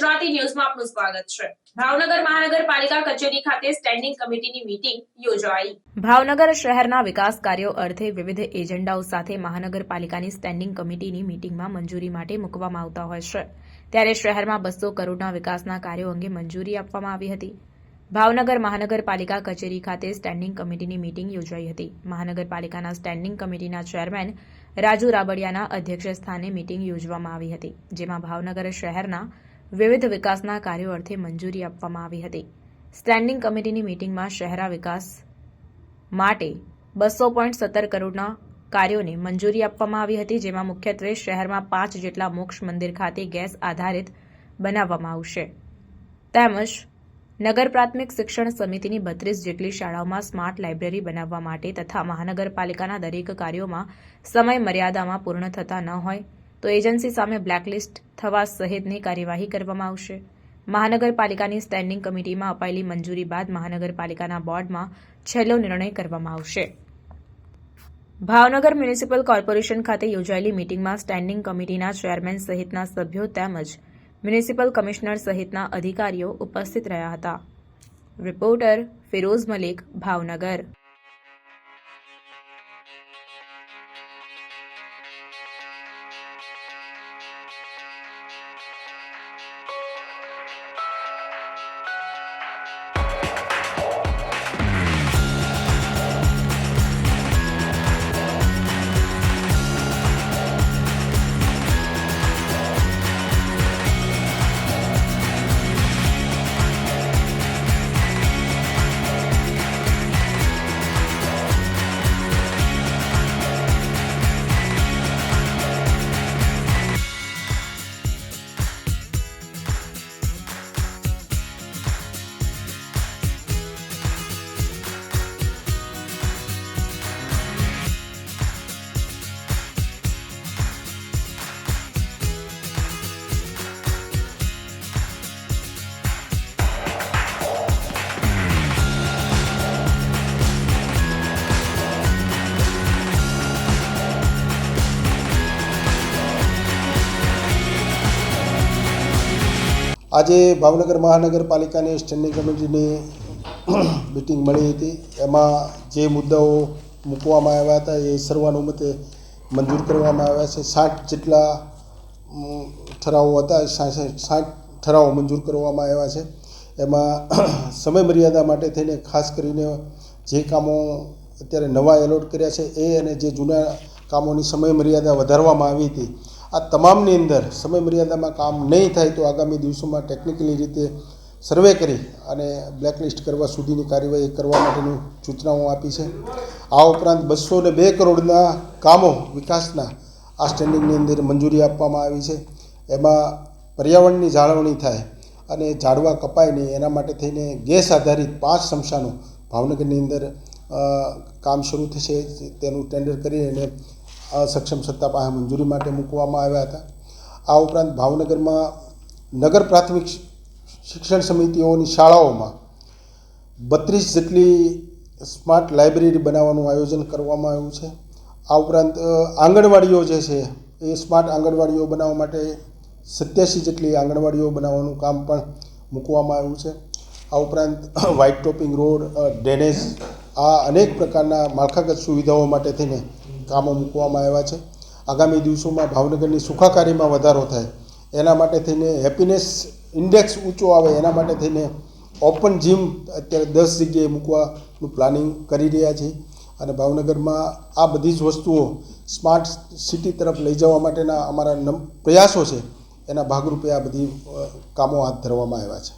ગુજરાતી ન્યૂઝમાં આપનું સ્વાગત છે। ભાવનગર મહાનગરપાલિકા કચેરી ખાતે સ્ટેન્ડિંગ કમિટીની મીટિંગ યોજાઈ। ભાવનગર શહેરના વિકાસ કાર્યો અર્થે વિવિધ એજન્ડાઓ સાથે મહાનગરપાલિકાની સ્ટેન્ડિંગ કમિટીની મીટિંગમાં મંજૂરી માટે મૂકવામાં આવતા હોય છે, ત્યારે શહેરમાં 200 કરોડના વિકાસના કાર્યો અંગે મંજૂરી આપવામાં આવી હતી। ભાવનગર મહાનગરપાલિકા કચેરી ખાતે સ્ટેન્ડિંગ કમિટીની મીટિંગ યોજાઈ હતી। મહાનગરપાલિકાના સ્ટેન્ડિંગ કમિટીના ચેરમેન રાજુ રાબડિયાના અધ્યક્ષસ્થાને મીટિંગ યોજવામાં આવી હતી, જેમાં ભાવનગર શહેરના વિવિધ વિકાસના કાર્યો અર્થે મંજૂરી આપવામાં આવી હતી। સ્ટેન્ડિંગ કમિટીની મીટિંગમાં શહેરા વિકાસ માટે 200.17 કરોડના કાર્યોને મંજૂરી આપવામાં આવી હતી, જેમાં મુખ્યત્વે શહેરમાં 5 જેટલા મોક્ષ મંદિર ખાતે ગેસ આધારિત બનાવવામાં આવશે, તેમજ નગર પ્રાથમિક શિક્ષણ સમિતિની 32 જેટલી શાળાઓમાં સ્માર્ટ લાઇબ્રેરી બનાવવા માટે તથા મહાનગરપાલિકાના દરેક કાર્યોમાં સમય મર્યાદામાં પૂર્ણ થતા ન હોય તો એજન્સી સામે બ્લેકલિસ્ટ થવા સહિતની કાર્યવાહી કરવામાં આવશે। મહાનગરપાલિકાની સ્ટેન્ડિંગ કમિટીમાં અપાયેલી મંજૂરી બાદ મહાનગરપાલિકાના બોર્ડમાં છેલ્લો નિર્ણય કરવામાં આવશે। ભાવનગર મ્યુનિસિપલ કોર્પોરેશન ખાતે યોજાયેલી મીટિંગમાં સ્ટેન્ડિંગ કમિટીના ચેરમેન સહિતના સભ્યો તેમજ મ્યુનિસિપલ કમિશનર સહિતના અધિકારીઓ ઉપસ્થિત રહ્યા હતા। રિપોર્ટર ફિરોઝ મલિક, ભાવનગર। આજે ભાવનગર મહાનગરપાલિકાની સ્ટેન્ડિંગ કમિટીની મિટિંગ મળી હતી। એમાં જે મુદ્દાઓ મૂકવામાં આવ્યા હતા એ સર્વાનુમતે મંજૂર કરવામાં આવ્યા છે। 60 જેટલા ઠરાવો હતા, 60 ઠરાવો મંજૂર કરવામાં આવ્યા છે। એમાં સમય મર્યાદા માટે થઈને ખાસ કરીને જે કામો અત્યારે નવા એલોટ કર્યા છે એ અને જે જૂના કામોની સમય મર્યાદા વધારવામાં આવી હતી, આ તમામની અંદર સમય મર્યાદામાં કામ નહીં થાય તો આગામી દિવસોમાં ટેકનિકલી રીતે સર્વે કરી અને બ્લેકલિસ્ટ કરવા સુધીની કાર્યવાહી કરવા માટેની સૂચનાઓ આપી છે। આ ઉપરાંત 202 કરોડના કામો વિકાસના આ સ્ટેન્ડિંગની અંદર મંજૂરી આપવામાં આવી છે। એમાં પર્યાવરણની જાળવણી થાય અને ઝાડવા કપાય નહીં એના માટે થઈને ગેસ આધારિત 5 સ્મશાનો ભાવનગરની અંદર કામ શરૂ થશે, તેનું ટેન્ડર કરીને સક્ષમ સત્તા પાસે મંજૂરી માટે મૂકવામાં આવ્યા હતા। આ ઉપરાંત ભાવનગરમાં નગર પ્રાથમિક શિક્ષણ સમિતિઓની શાળાઓમાં 32 જેટલી સ્માર્ટ લાઇબ્રેરી બનાવવાનું આયોજન કરવામાં આવ્યું છે। આ ઉપરાંત આંગણવાડીઓ જે છે એ સ્માર્ટ આંગણવાડીઓ બનાવવા માટે 87 જેટલી આંગણવાડીઓ બનાવવાનું કામ પણ મૂકવામાં આવ્યું છે। આ ઉપરાંત વ્હાઇટ ટોપિંગ રોડ, ડ્રેનેજ, આ અનેક પ્રકારના માળખાગત સુવિધાઓ માટે થઈને કામો મૂકવામાં આવ્યા છે। આગામી દિવસોમાં ભાવનગરની સુખાકારીમાં વધારો થાય એના માટે થઈને હેપીનેસ ઇન્ડેક્સ ઊંચો આવે એના માટે થઈને ઓપન જીમ અત્યારે 10 જગ્યાએ મૂકવાનું પ્લાનિંગ કરી રહ્યા છીએ અને ભાવનગરમાં આ બધી જ વસ્તુઓ સ્માર્ટ સિટી તરફ લઈ જવા માટેના અમારા પ્રયાસો છે, એના ભાગરૂપે આ બધી કામો હાથ ધરવામાં આવ્યા છે।